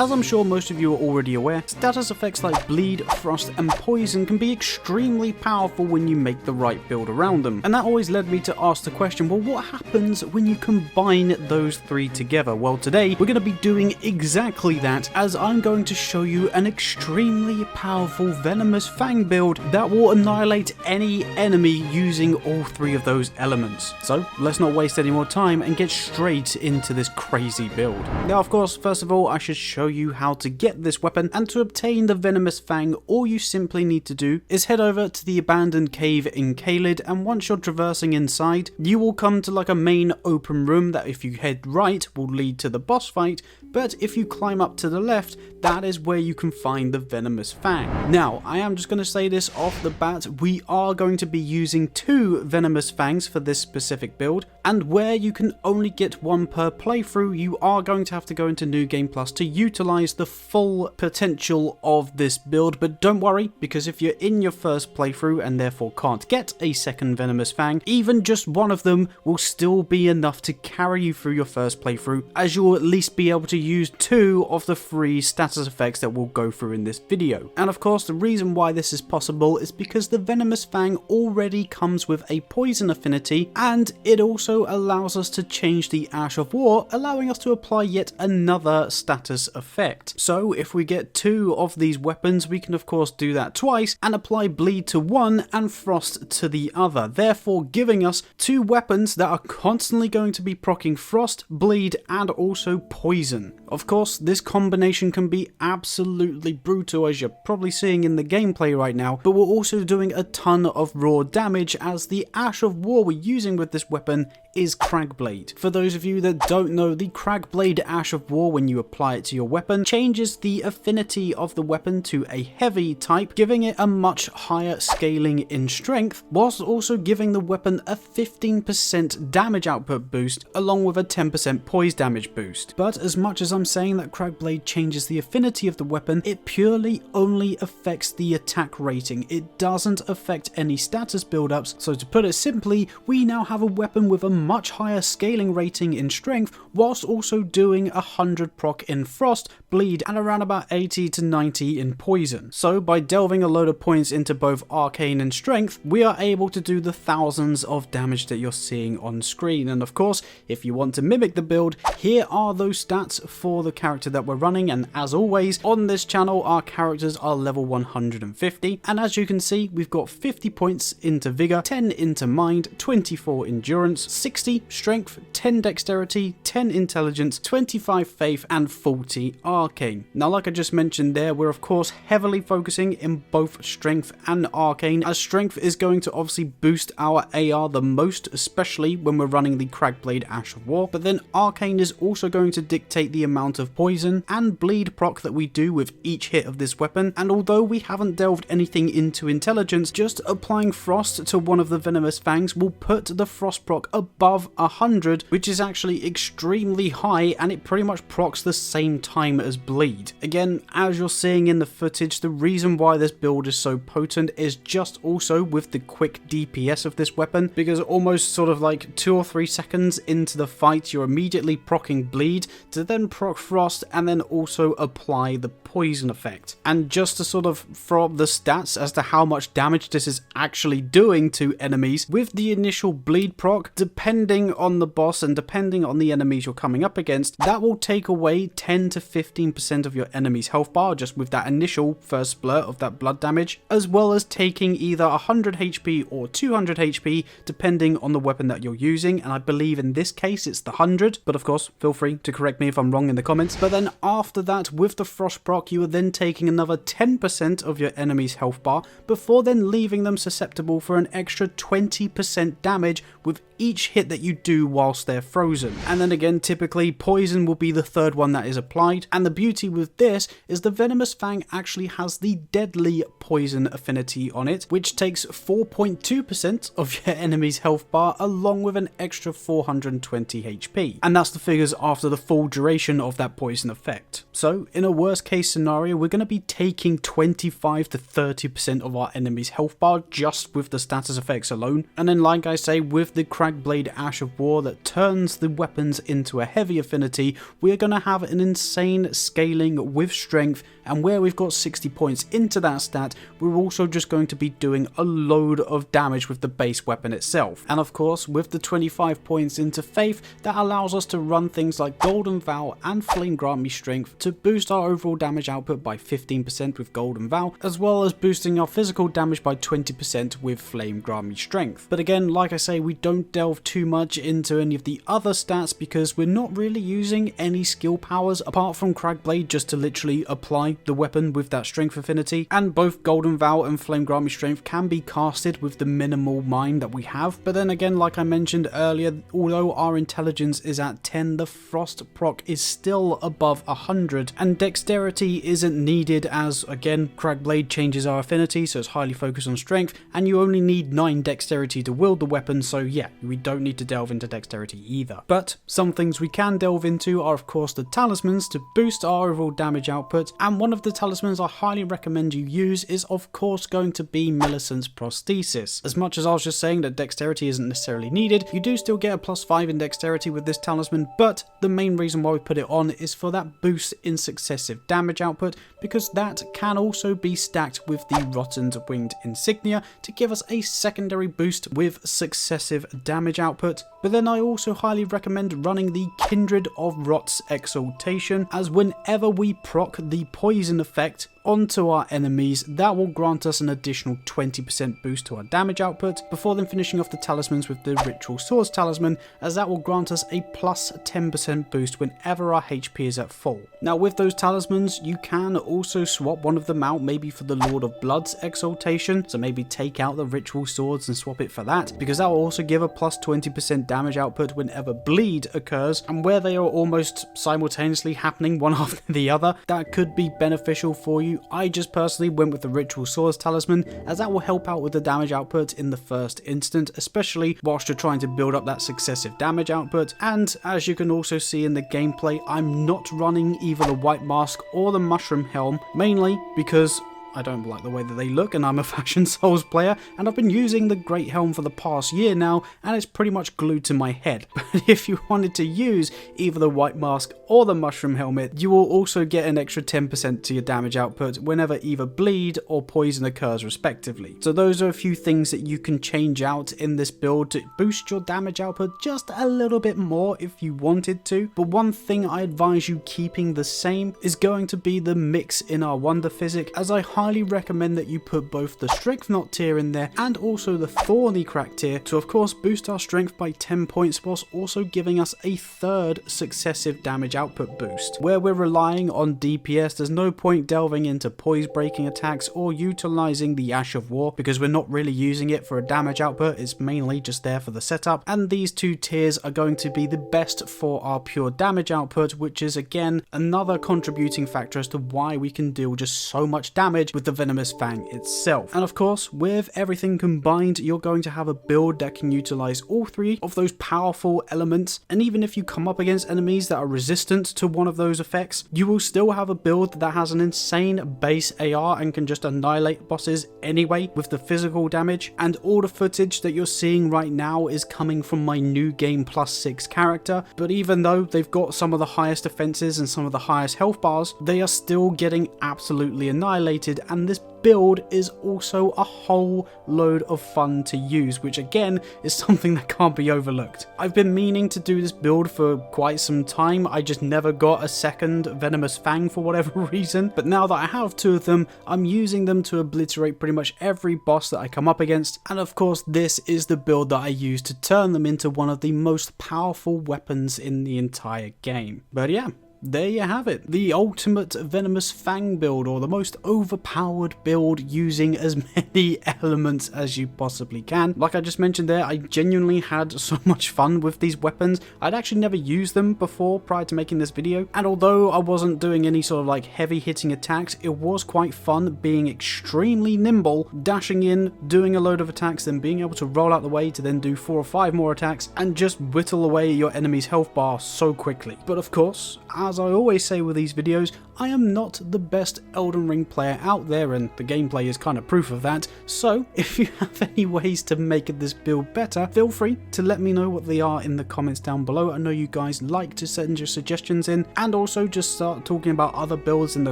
as I'm sure most of you are already aware, status effects like bleed, frost and poison can be extremely powerful when you make the right build around them. And that always led me to ask the question, well, what happens when you combine those three together? Well, today we're going to be doing exactly that, as I'm going to show you an extremely powerful Venomous Fang build that will annihilate any enemy using all three of those elements. So let's not waste any more time and get straight into this crazy build. Now, of course, first of all, I should show you how to get this weapon, and to obtain the Venomous Fang, all you simply need to do is head over to the abandoned cave in Caelid, and once you're traversing inside, you will come to like a main open room that, if you head right, will lead to the boss fight, but if you climb up to the left, that is where you can find the Venomous Fang. Now, I am just going to say this off the bat, we are going to be using 2 Venomous Fangs for this specific build, and where you can only get 1 per playthrough, you are going to have to go into New Game Plus to utilize the full potential of this build. But don't worry, because if you're in your first playthrough and therefore can't get a second Venomous Fang, even just 1 of them will still be enough to carry you through your first playthrough, as you'll at least be able to use 2 of the 3 status effects that we'll go through in this video. And of course, the reason why this is possible is because the Venomous Fang already comes with a poison affinity, and it also allows us to change the Ash of War, allowing us to apply yet another status effect. So if we get 2 of these weapons, we can of course do that twice and apply bleed to one and frost to the other, therefore giving us 2 weapons that are constantly going to be proccing frost, bleed and also poison. Of course, this combination can be absolutely brutal, as you're probably seeing in the gameplay right now, but we're also doing a ton of raw damage, as the Ash of War we're using with this weapon is Cragblade. For those of you that don't know, the Cragblade Ash of War, when you apply it to your weapon, changes the affinity of the weapon to a heavy type, giving it a much higher scaling in strength, whilst also giving the weapon a 15% damage output boost, along with a 10% poise damage boost. But as much as I'm saying that Cragblade changes the affinity of the weapon, it purely only affects the attack rating. It doesn't affect any status build-ups, so to put it simply, we now have a weapon with a much higher scaling rating in strength, whilst also doing 100 proc in frost, bleed and around about 80 to 90 in poison. So by delving a load of points into both arcane and strength, we are able to do the thousands of damage that you're seeing on screen. And of course, if you want to mimic the build, here are those stats for the character that we're running. And as always, on this channel, our characters are level 150, and as you can see, we've got 50 points into vigor, 10 into mind, 24 endurance, 60 strength, 10 dexterity, 10 intelligence, 25 faith and 40 arcane. Now, like I just mentioned there, we're of course heavily focusing in both strength and arcane, as strength is going to obviously boost our AR the most, especially when we're running the Cragblade Ash of War, but then arcane is also going to dictate the amount of poison and bleed proc that we do with each hit of this weapon. And although we haven't delved anything into intelligence, just applying frost to one of the Venomous Fangs will put the frost proc above 100, which is actually extremely high, and it pretty much procs the same time as bleed. Again, as you're seeing in the footage, the reason why this build is so potent is just also with the quick DPS of this weapon, because almost sort of like 2 or 3 seconds into the fight, you're immediately proccing bleed to then proc frost and then also apply the poison effect. And just to sort of throw up the stats as to how much damage this is actually doing to enemies, with the initial bleed proc, depending on the boss and depending on the enemies you're coming up against, that will take away 10 to 15% of your enemy's health bar just with that initial first splurt of that blood damage, as well as taking either 100 HP or 200 HP depending on the weapon that you're using, and I believe in this case it's the 100, but of course feel free to correct me if I'm wrong in the comments. But then after that, with the frost proc, you are then taking another 10% of your enemy's health bar before then leaving them susceptible for an extra 20% damage with each hit that you do whilst they're frozen. And then again, typically poison will be the third one that is applied, and the beauty with this is the Venomous Fang actually has the deadly poison affinity on it, which takes 4.2% of your enemy's health bar along with an extra 420 HP, and that's the figures after the full duration of that poison effect. So in a worst case scenario, we're going to be taking 25 to 30% of our enemy's health bar just with the status effects alone. And then like I say, with the Cragblade Ash of War that turns the weapons into a heavy affinity, we're going to have an insane scaling with strength, and where we've got 60 points into that stat, we're also just going to be doing a load of damage with the base weapon itself. And of course, with the 25 points into Faith, that allows us to run things like Golden Vow and Flame Grant Me Strength to boost our overall damage output by 15% with Golden Vow, as well as boosting our physical damage by 20% with Flame Grant Me Strength. But again, like I say, we don't delve too much into any of the other stats because we're not really using any skill powers apart from Cragblade just to literally apply the weapon with that strength affinity, and both Golden Vow and Flame Grant Me Strength can be casted with the minimal mind that we have. But then again, like I mentioned earlier, although our intelligence is at 10, the Frost proc is still above 100, and dexterity isn't needed as, again, Cragblade changes our affinity, so it's highly focused on strength, and you only need 9 dexterity to wield the weapon, so yeah, we don't need to delve into dexterity either. But some things we can delve into are of course the talismans to boost our overall damage output, and one of the talismans I highly recommend you use is of course going to be Millicent's Prosthesis. As much as I was just saying that dexterity isn't necessarily needed, you do still get a +5 in dexterity with this talisman, but the main reason why we put it on is for that boost in successive damage output, because that can also be stacked with the Rottened Winged Insignia to give us a secondary boost with successive damage output. But then I also highly recommend running the Kindred of Rot's Exaltation, as whenever we proc the poison effect onto our enemies, that will grant us an additional 20% boost to our damage output, before then finishing off the talismans with the Ritual Swords Talisman, as that will grant us a plus 10% boost whenever our HP is at full. Now with those talismans, you can also swap one of them out, maybe for the Lord of Blood's Exaltation, so maybe take out the Ritual Swords and swap it for that, because that will also give a plus 20% damage output whenever bleed occurs, and where they are almost simultaneously happening one after the other, that could be beneficial for you. I just personally went with the Ritual Swords Talisman, as that will help out with the damage output in the first instant, especially whilst you're trying to build up that successive damage output. And as you can also see in the gameplay, I'm not running either the White Mask or the Mushroom Helm, mainly because I don't like the way that they look, and I'm a Fashion Souls player, and I've been using the Great Helm for the past year now, and it's pretty much glued to my head. But if you wanted to use either the White Mask or the Mushroom Helmet, you will also get an extra 10% to your damage output whenever either bleed or poison occurs respectively. So those are a few things that you can change out in this build to boost your damage output just a little bit more if you wanted to. But one thing I advise you keeping the same is going to be the mix in our Wonder Physic, as I highly recommend that you put both the Strength Knot tier in there and also the Thorny Crack tier to of course boost our strength by 10 points, whilst also giving us a third successive damage output boost. Where we're relying on DPS, there's no point delving into poise breaking attacks or utilizing the Ash of War, because we're not really using it for a damage output, it's mainly just there for the setup, and these two tiers are going to be the best for our pure damage output, which is again another contributing factor as to why we can deal just so much damage with the Venomous Fang itself. And of course, with everything combined, you're going to have a build that can utilize all three of those powerful elements, and even if you come up against enemies that are resistant to one of those effects, you will still have a build that has an insane base AR and can just annihilate bosses anyway with the physical damage. And all the footage that you're seeing right now is coming from my new game +6 character, but even though they've got some of the highest defenses and some of the highest health bars, they are still getting absolutely annihilated, and this build is also a whole load of fun to use, which again is something that can't be overlooked. I've been meaning to do this build for quite some time, I just never got a second Venomous Fang for whatever reason, but now that I have two of them, I'm using them to obliterate pretty much every boss that I come up against, and of course this is the build that I use to turn them into one of the most powerful weapons in the entire game. But yeah, there you have it, the ultimate Venomous Fang build, or the most overpowered build using as many elements as you possibly can. Like I just mentioned there, I genuinely had so much fun with these weapons. I'd actually never used them before prior to making this video, and although I wasn't doing any sort of like heavy hitting attacks, it was quite fun being extremely nimble, dashing in, doing a load of attacks, then being able to roll out the way to then do 4 or 5 more attacks and just whittle away your enemy's health bar so quickly. But of course, as as I always say with these videos, I am not the best Elden Ring player out there, and the gameplay is kind of proof of that. So if you have any ways to make this build better, feel free to let me know what they are in the comments down below. I know you guys like to send your suggestions in, and also just start talking about other builds in the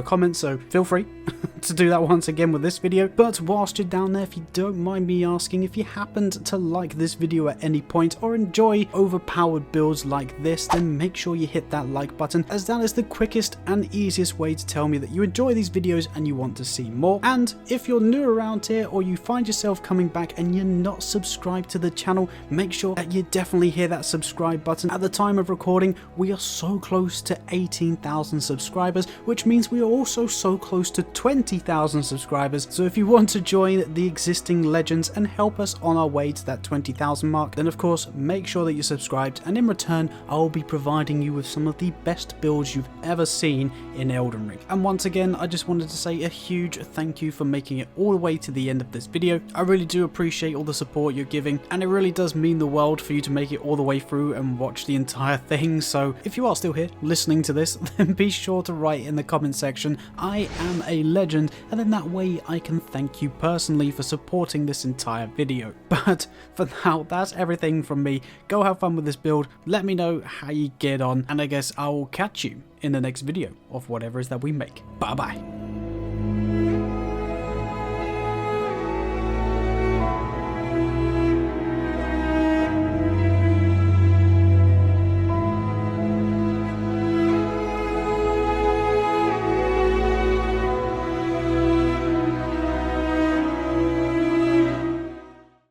comments, so feel free to do that once again with this video. But whilst you're down there, if you don't mind me asking, if you happened to like this video at any point or enjoy overpowered builds like this, then make sure you hit that like button, as that is the quickest and easiest way to tell me that you enjoy these videos and you want to see more. And if you're new around here, or you find yourself coming back and you're not subscribed to the channel, make sure that you definitely hit that subscribe button. At the time of recording, we are so close to 18,000 subscribers, which means we are also so close to 20,000 subscribers. So if you want to join the existing legends and help us on our way to that 20,000 mark, then of course make sure that you're subscribed, and in return I will be providing you with some of the best builds you've ever seen in Elden Ring. And once again, I just wanted to say a huge thank you for making it all the way to the end of this video. I really do appreciate all the support you're giving, and it really does mean the world for you to make it all the way through and watch the entire thing. So if you are still here listening to this, then be sure to write in the comment section, "I am a legend," and then that way I can thank you personally for supporting this entire video. But for now, that's everything from me. Go have fun with this build, let me know how you get on, and I guess I will catch you in the next video of whatever it is that we make. Bye bye.